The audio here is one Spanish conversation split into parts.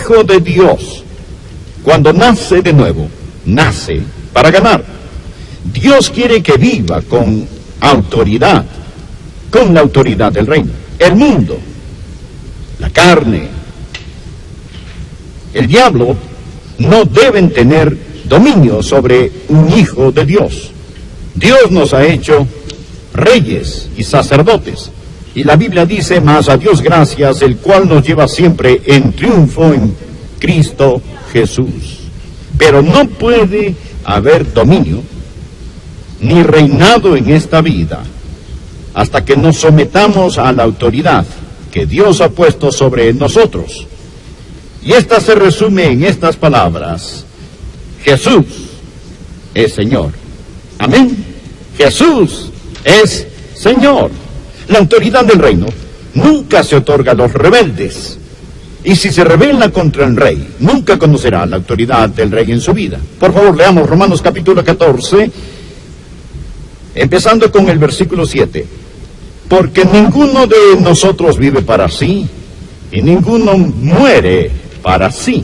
hijo de Dios, cuando nace de nuevo, nace para ganar. Dios quiere que viva con autoridad, con la autoridad del reino. El mundo, la carne, el diablo no deben tener dominio sobre un hijo de Dios. Dios nos ha hecho reyes y sacerdotes. Y la Biblia dice, mas a Dios gracias, el cual nos lleva siempre en triunfo en Cristo Jesús. Pero no puede haber dominio ni reinado en esta vida hasta que nos sometamos a la autoridad que Dios ha puesto sobre nosotros. Y esta se resume en estas palabras: Jesús es Señor. Amén. Jesús es Señor. La autoridad del reino nunca se otorga a los rebeldes. Y si se rebela contra el rey, nunca conocerá la autoridad del rey en su vida. Por favor, leamos Romanos capítulo 14, empezando con el versículo 7. Porque ninguno de nosotros vive para sí, y ninguno muere para sí.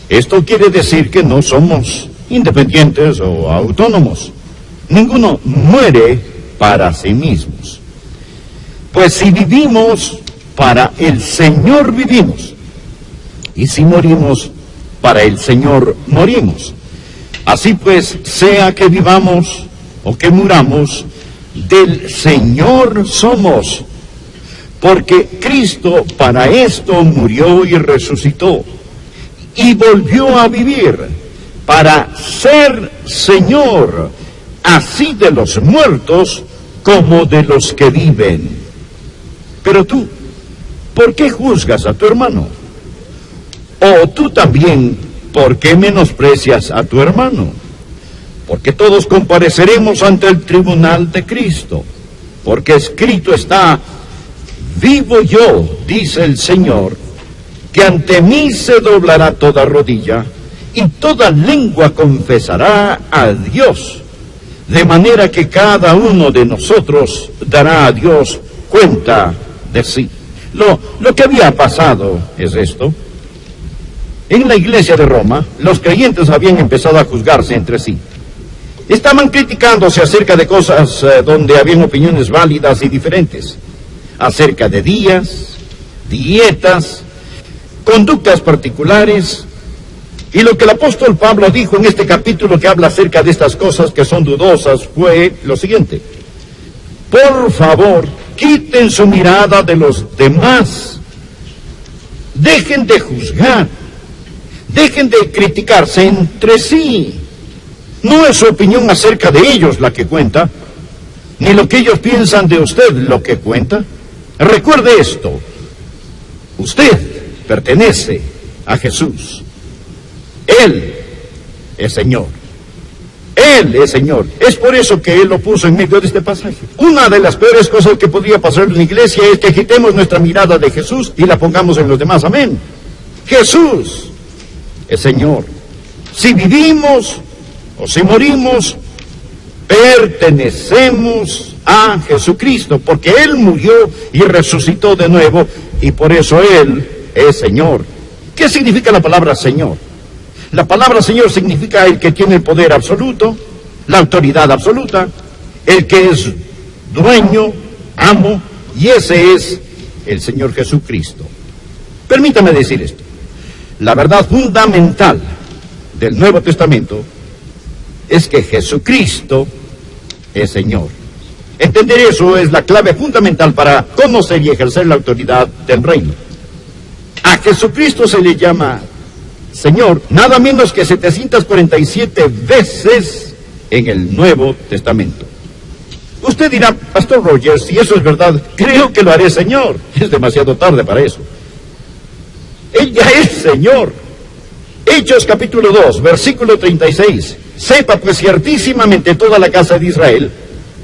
Esto quiere decir que no somos independientes o autónomos. Ninguno muere para sí mismos. Pues si vivimos, para el Señor vivimos. Y si morimos, para el Señor morimos. Así pues, sea que vivamos o que muramos, del Señor somos. Porque Cristo para esto murió y resucitó. Y volvió a vivir para ser Señor, así de los muertos como de los que viven. Pero tú, ¿por qué juzgas a tu hermano? O tú también, ¿por qué menosprecias a tu hermano? Porque todos compareceremos ante el tribunal de Cristo. Porque escrito está: vivo yo, dice el Señor, que ante mí se doblará toda rodilla, y toda lengua confesará a Dios. De manera que cada uno de nosotros dará a Dios cuenta de sí. Lo que había pasado es esto. En la iglesia de Roma, los creyentes habían empezado a juzgarse entre sí. Estaban criticándose acerca de cosas donde habían opiniones válidas y diferentes. Acerca de días, dietas, conductas particulares. Y lo que el apóstol Pablo dijo en este capítulo que habla acerca de estas cosas que son dudosas fue lo siguiente: por favor, quiten su mirada de los demás. Dejen de juzgar. Dejen de criticarse entre sí. No es su opinión acerca de ellos la que cuenta, ni lo que ellos piensan de usted lo que cuenta. Recuerde esto: usted pertenece a Jesús. Él es Señor. Él es Señor. Es por eso que Él lo puso en medio de este pasaje. Una de las peores cosas que podría pasar en la iglesia es que quitemos nuestra mirada de Jesús y la pongamos en los demás. Amén. Jesús es Señor. Si vivimos o si morimos, pertenecemos a Jesucristo, porque Él murió y resucitó de nuevo, y por eso Él es Señor. ¿Qué significa la palabra Señor? La palabra Señor significa el que tiene el poder absoluto, la autoridad absoluta, el que es dueño, amo, y ese es el Señor Jesucristo. Permítame decir esto: la verdad fundamental del Nuevo Testamento es que Jesucristo es Señor. Entender eso es la clave fundamental para conocer y ejercer la autoridad del reino. A Jesucristo se le llama Señor nada menos que 747 veces en el Nuevo Testamento. Usted dirá: Pastor Rogers, si eso es verdad, creo que lo haré Señor. Es demasiado tarde para eso. Él ya es Señor. Hechos capítulo 2, versículo 36. Sepa pues ciertísimamente toda la casa de Israel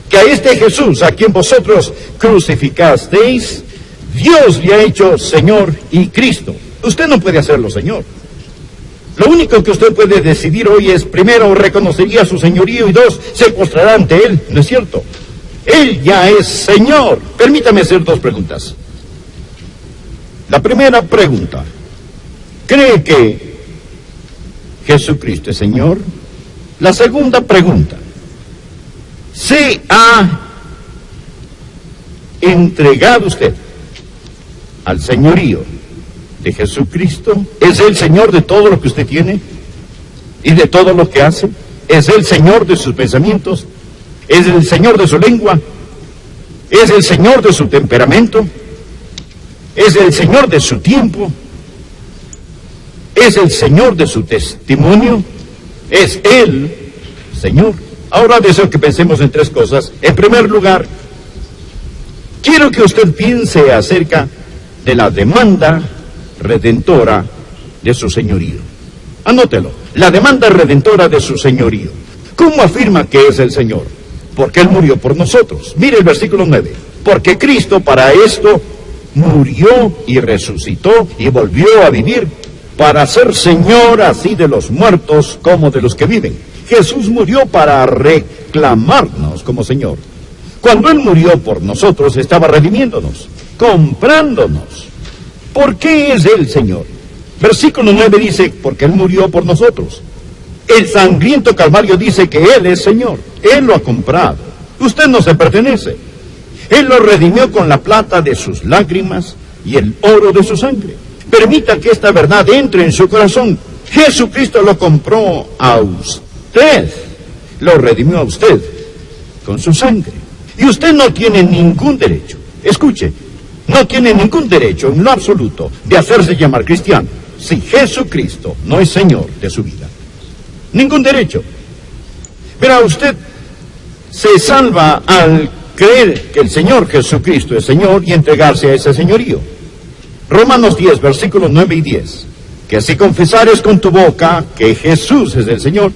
que a este Jesús, a quien vosotros crucificasteis, Dios le ha hecho Señor y Cristo. Usted no puede hacerlo Señor. Lo único que usted puede decidir hoy es: primero, reconocería su señorío, y dos, se postrará ante Él. ¿No es cierto? Él ya es Señor. Permítame hacer dos preguntas. La primera pregunta: ¿Cree que Jesucristo es Señor? La segunda pregunta. ¿Se ha entregado usted al señorío de Jesucristo? ¿Es Él Señor de todo lo que usted tiene y de todo lo que hace? ¿Es Él Señor de sus pensamientos? ¿Es el Señor de su lengua? ¿Es el Señor de su temperamento? ¿Es el Señor de su tiempo? ¿Es el Señor de su testimonio? ¿Es Él Señor? Ahora deseo que pensemos en tres cosas. En primer lugar, quiero que usted piense acerca de la demanda redentora de su señorío. Anótelo, la demanda redentora de su señorío. ¿Cómo afirma que es el Señor? Porque Él murió por nosotros. Mire el versículo 9. Porque Cristo para esto murió y resucitó y volvió a vivir para ser Señor así de los muertos como de los que viven. Jesús murió para reclamarnos como Señor. Cuando Él murió por nosotros, estaba redimiéndonos, comprándonos. ¿Por qué es Él Señor? Versículo 9 dice, porque Él murió por nosotros. El sangriento Calvario dice que Él es Señor. Él lo ha comprado. Usted no se pertenece. Él lo redimió con la plata de sus lágrimas y el oro de su sangre. Permita que esta verdad entre en su corazón. Jesucristo lo compró a usted. Lo redimió a usted con su sangre. Y usted no tiene ningún derecho. Escuche, no tiene ningún derecho en lo absoluto de hacerse llamar cristiano si Jesucristo no es Señor de su vida. Ningún derecho. Verá, usted se salva al creer que el Señor Jesucristo es Señor y entregarse a ese señorío. Romanos 10, versículos 9 y 10. Que si confesares con tu boca que Jesús es el Señor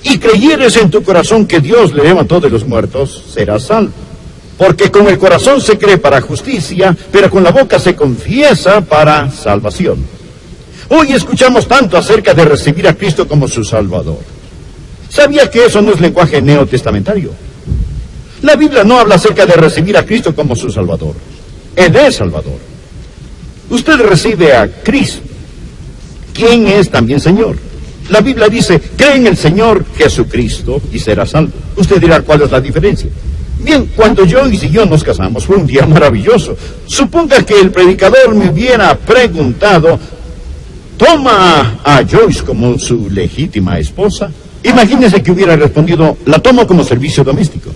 y creyeres en tu corazón que Dios le levantó de los muertos, serás salvo. Porque con el corazón se cree para justicia, pero con la boca se confiesa para salvación. Hoy escuchamos tanto acerca de recibir a Cristo como su Salvador. ¿Sabía que eso no es lenguaje neotestamentario? La Biblia no habla acerca de recibir a Cristo como su Salvador. Él es Salvador. Usted recibe a Cristo, quien es también Señor. La Biblia dice, cree en el Señor Jesucristo y será salvo. Usted dirá, ¿cuál es la diferencia? Bien, cuando Joyce y yo nos casamos fue un día maravilloso. Suponga que el predicador me hubiera preguntado, ¿toma a Joyce como su legítima esposa? Imagínese que hubiera respondido, la tomo como servicio doméstico.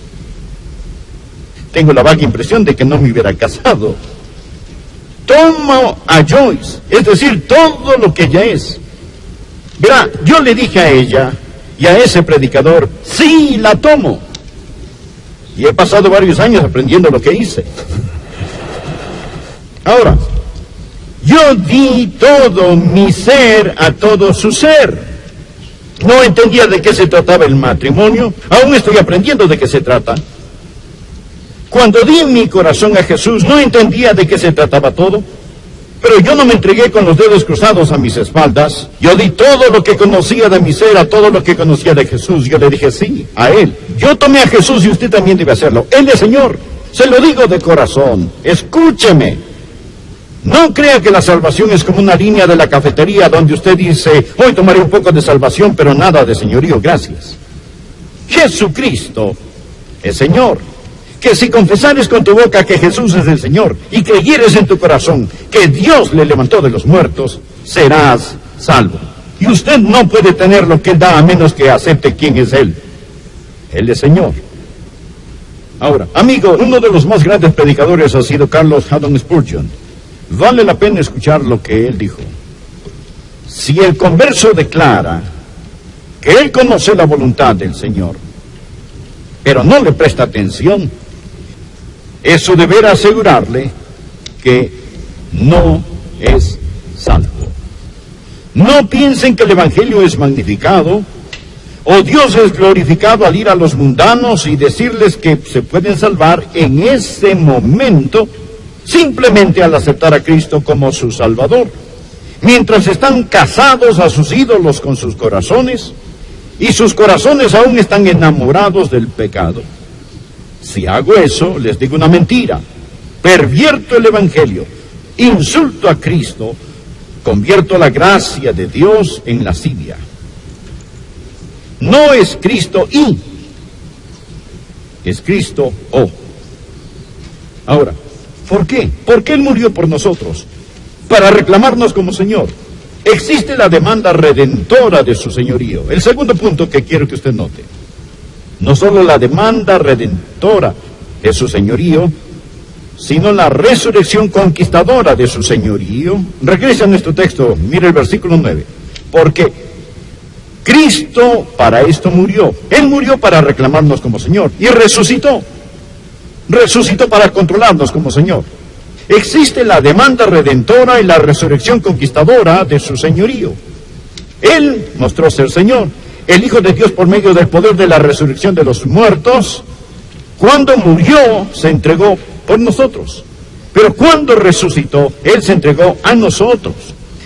Tengo la vaga impresión de que no me hubiera casado. Tomo a Joyce, es decir, todo lo que ella es. Verá, yo le dije a ella y a ese predicador, sí, la tomo. Y he pasado varios años aprendiendo lo que hice. Ahora, yo di todo mi ser a todo su ser. No entendía de qué se trataba el matrimonio, aún estoy aprendiendo de qué se trata. Cuando di mi corazón a Jesús, no entendía de qué se trataba todo, pero yo no me entregué con los dedos cruzados a mis espaldas. Yo di todo lo que conocía de mi ser a todo lo que conocía de Jesús. Yo le dije sí, a Él. Yo tomé a Jesús y usted también debe hacerlo. Él es Señor. Se lo digo de corazón. Escúcheme. No crea que la salvación es como una línea de la cafetería donde usted dice, hoy tomaré un poco de salvación, pero nada de señorío, gracias. Jesucristo es Señor. Que si confesares con tu boca que Jesús es el Señor y creyeres en tu corazón que Dios le levantó de los muertos, serás salvo. Y usted no puede tener lo que Él da a menos que acepte quién es Él. Él es Señor. Ahora, amigo, uno de los más grandes predicadores ha sido Carlos Haddon Spurgeon. Vale la pena escuchar lo que él dijo. Si el converso declara que él conoce la voluntad del Señor, pero no le presta atención, es su deber asegurarle que no es salvo. No piensen que el Evangelio es magnificado o Dios es glorificado al ir a los mundanos y decirles que se pueden salvar en ese momento simplemente al aceptar a Cristo como su Salvador, mientras están casados a sus ídolos con sus corazones y sus corazones aún están enamorados del pecado. Si hago eso, les digo una mentira, pervierto el Evangelio, insulto a Cristo convierto la gracia de Dios en lascivia. No es Cristo y, es Cristo o. Ahora, ¿por qué? Porque Él murió por nosotros, para reclamarnos como Señor. Existe la demanda redentora de su señorío. El segundo punto que quiero que usted note. No solo la demanda redentora de su señorío, sino la resurrección conquistadora de su señorío. Regresa a nuestro texto, mire el versículo 9. Porque Cristo para esto murió. Él murió para reclamarnos como Señor y resucitó. Resucitó para controlarnos como Señor. Existe la demanda redentora y la resurrección conquistadora de su señorío. Él mostró ser Señor, el Hijo de Dios por medio del poder de la resurrección de los muertos. Cuando murió, se entregó por nosotros. Pero cuando resucitó, Él se entregó a nosotros.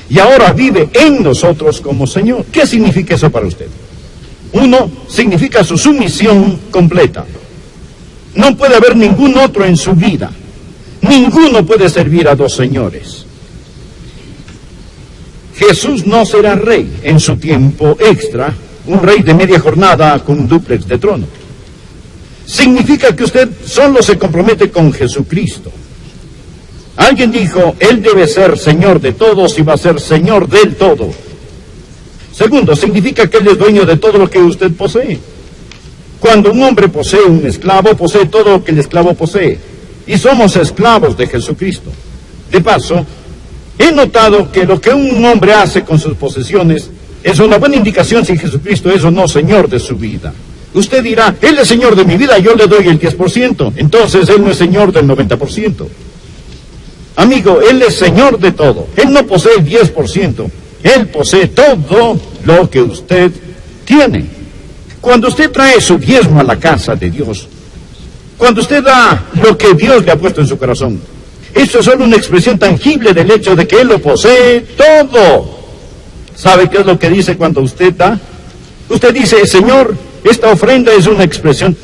Y ahora vive en nosotros como Señor. ¿Qué significa eso para usted? Uno, significa su sumisión completa. No puede haber ningún otro en su vida. Ninguno puede servir a dos señores. Jesús no será rey en su tiempo extra, un rey de media jornada con un dúplex de trono. Significa que usted solo se compromete con Jesucristo. Alguien dijo, Él debe ser Señor de todos y va a ser Señor del todo. Segundo, significa que Él es dueño de todo lo que usted posee. Cuando un hombre posee un esclavo, posee todo lo que el esclavo posee. Y somos esclavos de Jesucristo. De paso, he notado que lo que un hombre hace con sus posesiones es una buena indicación si Jesucristo es o no Señor de su vida. Usted dirá, Él es Señor de mi vida, yo le doy el 10%. Entonces Él no es Señor del 90%. Amigo, Él es Señor de todo. Él no posee el 10%. Él posee todo lo que usted tiene. Cuando usted trae su diezmo a la casa de Dios, cuando usted da lo que Dios le ha puesto en su corazón, eso es solo una expresión tangible del hecho de que Él lo posee todo. ¿Sabe qué es lo que dice cuando usted da? Usted dice, Señor, esta ofrenda es una expresión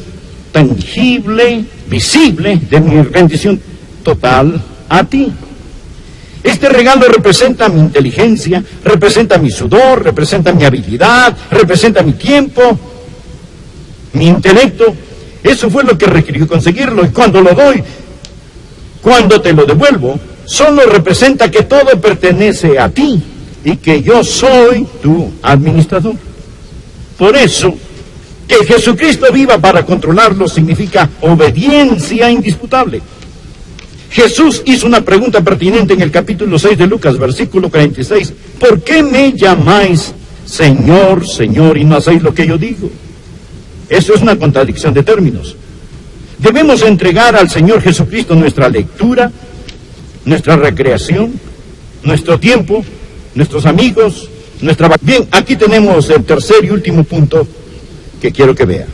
tangible, visible, de mi rendición total a ti. Este regalo representa mi inteligencia, representa mi sudor, representa mi habilidad, representa mi tiempo, mi intelecto. Eso fue lo que requirió conseguirlo. Y cuando lo doy, cuando te lo devuelvo, solo representa que todo pertenece a ti y que yo soy tu administrador. Por eso, que Jesucristo viva para controlarlo significa obediencia indisputable. Jesús hizo una pregunta pertinente en el capítulo 6 de Lucas, versículo 46. ¿Por qué me llamáis Señor, Señor, y no hacéis lo que yo digo? Eso es una contradicción de términos. Debemos entregar al Señor Jesucristo nuestra lectura, nuestra recreación, nuestro tiempo, nuestros amigos, nuestra... Bien, aquí tenemos el tercer y último punto que quiero que vea.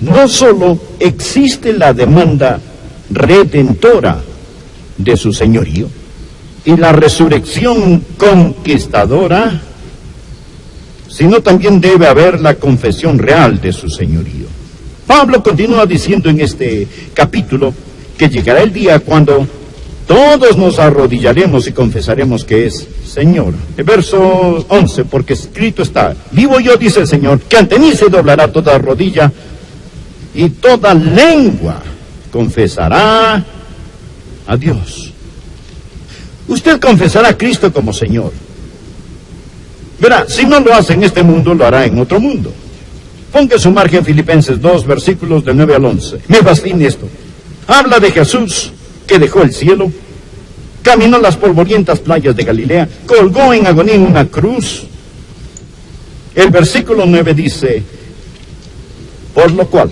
No solo existe la demanda redentora de su señorío y la resurrección conquistadora, sino también debe haber la confesión real de su señorío. Pablo continúa diciendo en este capítulo que llegará el día cuando todos nos arrodillaremos y confesaremos que es Señor. El verso 11, porque escrito está, vivo yo, dice el Señor, que ante mí se doblará toda rodilla y toda lengua confesará a Dios. Usted confesará a Cristo como Señor. Verá, si no lo hace en este mundo, lo hará en otro mundo. Ponga su margen Filipenses 2, versículos del 9 al 11. Me fascina esto. Habla de Jesús que dejó el cielo, caminó las polvorientas playas de Galilea, colgó en agonía en una cruz. El versículo 9 dice, por lo cual,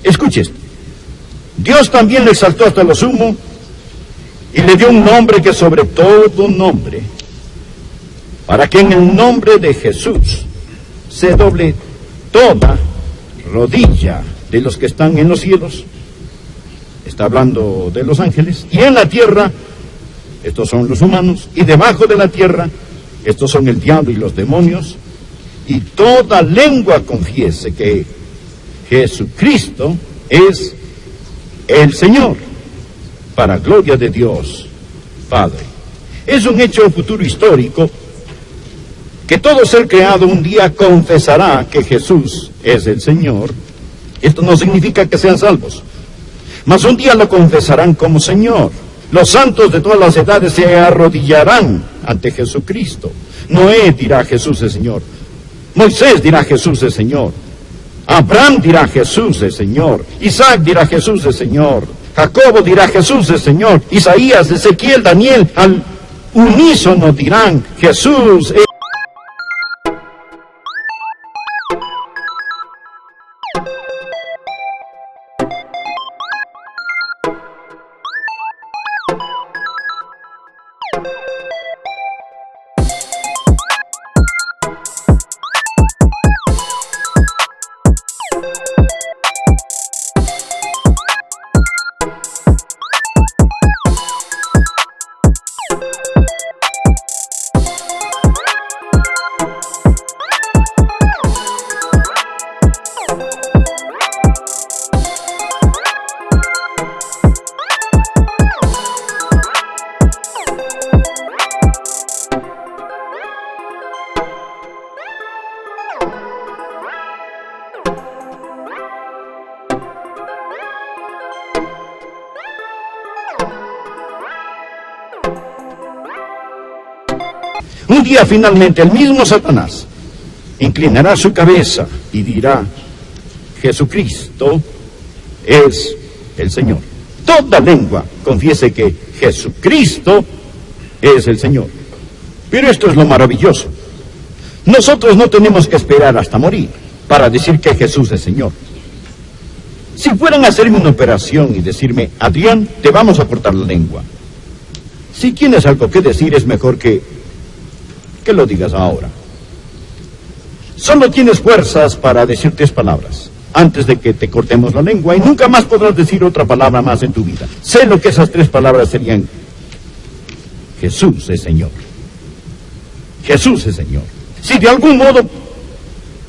escuche esto, Dios también le exaltó hasta lo sumo y le dio un nombre que sobre todo nombre, para que en el nombre de Jesús se doble toda rodilla de los que están en los cielos, está hablando de los ángeles, y en la tierra, estos son los humanos, y debajo de la tierra, estos son el diablo y los demonios, y toda lengua confiese que Jesucristo es el Señor, para gloria de Dios Padre. Es un hecho futuro histórico que todo ser creado un día confesará que Jesús es el Señor. Esto no significa que sean salvos, mas un día lo confesarán como Señor. Los santos de todas las edades se arrodillarán ante Jesucristo. Noé dirá Jesús es Señor. Moisés dirá Jesús es Señor. Abraham dirá Jesús es Señor. Isaac dirá Jesús es Señor. Jacobo dirá Jesús es Señor. Isaías, Ezequiel, Daniel, al unísono dirán Jesús es... Un día finalmente el mismo Satanás inclinará su cabeza y dirá, Jesucristo es el Señor. Toda lengua confiese que Jesucristo es el Señor. Pero esto es lo maravilloso. Nosotros no tenemos que esperar hasta morir para decir que Jesús es Señor. Si fueran a hacerme una operación y decirme, Adrián, te vamos a cortar la lengua. Si tienes algo que decir, es mejor que lo digas ahora. Solo tienes fuerzas para decir 3 palabras antes de que te cortemos la lengua y nunca más podrás decir otra palabra más en tu vida. Sé lo que esas 3 palabras serían. Jesús es Señor. Jesús es Señor. Si de algún modo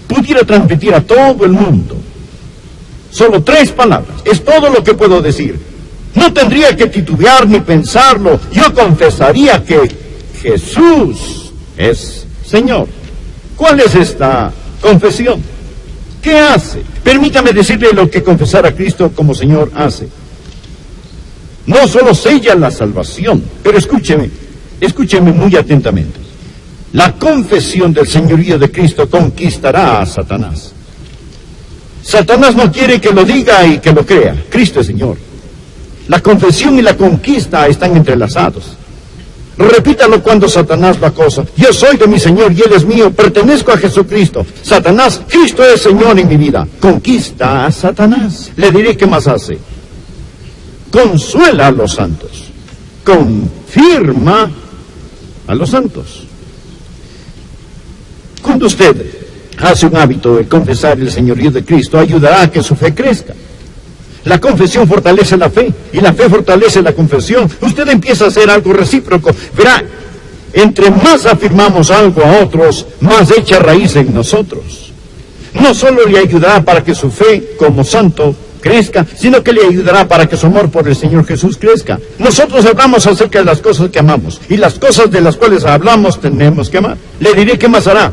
pudiera transmitir a todo el mundo solo 3 palabras, es todo lo que puedo decir. No tendría que titubear ni pensarlo. Yo confesaría que Jesús es Señor. ¿Cuál es esta confesión? ¿Qué hace? Permítame decirle lo que confesar a Cristo como Señor hace. No solo sella la salvación, pero escúcheme muy atentamente. La confesión del señorío de Cristo conquistará a Satanás. Satanás no quiere que lo diga y que lo crea. Cristo es Señor. La confesión y la conquista están entrelazados. Repítalo cuando Satanás lo acosa. Yo soy de mi Señor y Él es mío. Pertenezco a Jesucristo. Satanás, Cristo es Señor en mi vida. Conquista a Satanás. Le diré qué más hace. Consuela a los santos. Confirma a los santos. Cuando usted hace un hábito de confesar el señorío de Cristo, ayudará a que su fe crezca. La confesión fortalece la fe, y la fe fortalece la confesión. Usted empieza a hacer algo recíproco. Verá, entre más afirmamos algo a otros, más echa raíz en nosotros. No solo le ayudará para que su fe como santo crezca, sino que le ayudará para que su amor por el Señor Jesús crezca. Nosotros hablamos acerca de las cosas que amamos, y las cosas de las cuales hablamos tenemos que amar. Le diré qué más hará.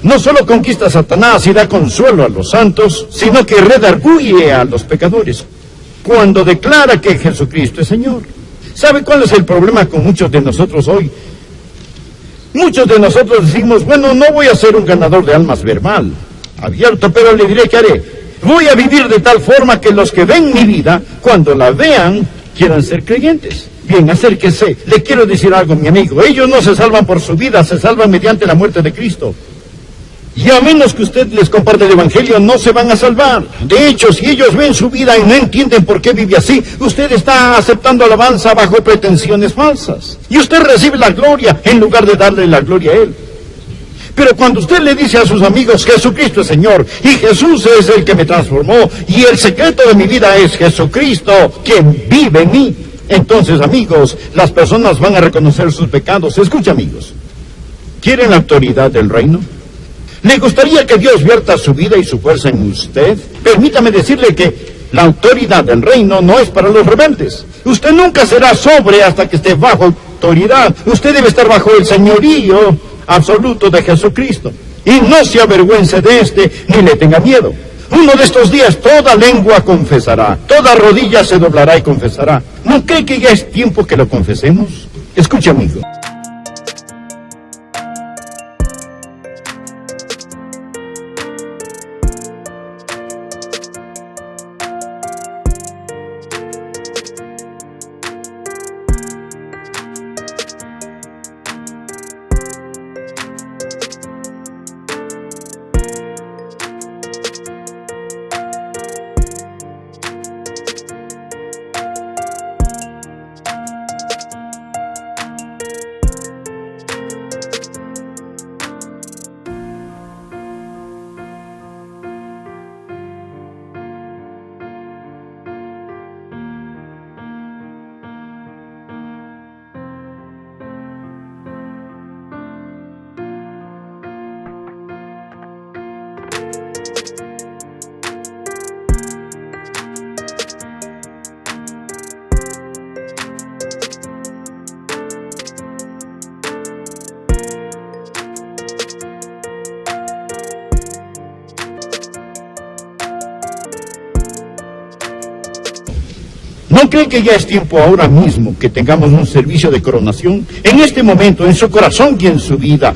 No solo conquista a Satanás y da consuelo a los santos, sino que redarguye a los pecadores cuando declara que Jesucristo es Señor. ¿Sabe cuál es el problema con muchos de nosotros hoy? Muchos de nosotros decimos, bueno, no voy a ser un ganador de almas verbal, abierto, pero le diré qué haré. Voy a vivir de tal forma que los que ven mi vida, cuando la vean, quieran ser creyentes. Bien, acérquese. Le quiero decir algo, mi amigo. Ellos no se salvan por su vida, se salvan mediante la muerte de Cristo. Y a menos que usted les comparte el Evangelio, no se van a salvar. De hecho, si ellos ven su vida y no entienden por qué vive así, usted está aceptando alabanza bajo pretensiones falsas. Y usted recibe la gloria en lugar de darle la gloria a Él. Pero cuando usted le dice a sus amigos, Jesucristo es Señor, y Jesús es el que me transformó, y el secreto de mi vida es Jesucristo, quien vive en mí, entonces, amigos, las personas van a reconocer sus pecados. Escucha, amigos, ¿quieren la autoridad del reino? ¿Le gustaría que Dios vierta su vida y su fuerza en usted? Permítame decirle que la autoridad del reino no es para los rebeldes. Usted nunca será sobre hasta que esté bajo autoridad. Usted debe estar bajo el señorío absoluto de Jesucristo. Y no se avergüence de este, ni le tenga miedo. Uno de estos días toda lengua confesará, toda rodilla se doblará y confesará. ¿No cree que ya es tiempo que lo confesemos? Escuche, amigo. ¿No creen que ya es tiempo ahora mismo que tengamos un servicio de coronación? En este momento, en su corazón y en su vida,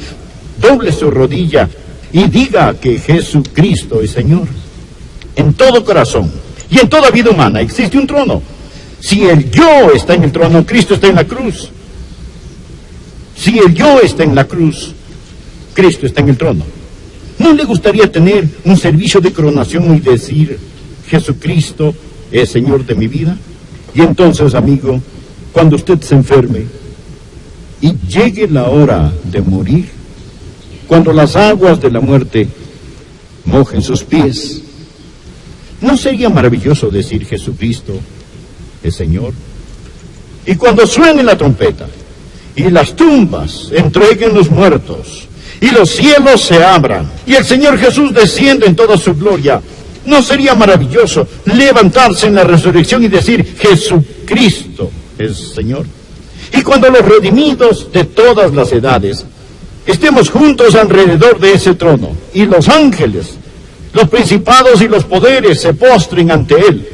doble su rodilla y diga que Jesucristo es Señor. En todo corazón y en toda vida humana existe un trono. Si el yo está en el trono, Cristo está en la cruz. Si el yo está en la cruz, Cristo está en el trono. ¿No le gustaría tener un servicio de coronación y decir, Jesucristo es Señor de mi vida? Y entonces, amigo, cuando usted se enferme y llegue la hora de morir, cuando las aguas de la muerte mojen sus pies, ¿no sería maravilloso decir Jesucristo es Señor? Y cuando suene la trompeta y las tumbas entreguen los muertos y los cielos se abran y el Señor Jesús desciende en toda su gloria, ¿no sería maravilloso levantarse en la resurrección y decir, Jesucristo es Señor? Y cuando los redimidos de todas las edades estemos juntos alrededor de ese trono, y los ángeles, los principados y los poderes se postren ante Él,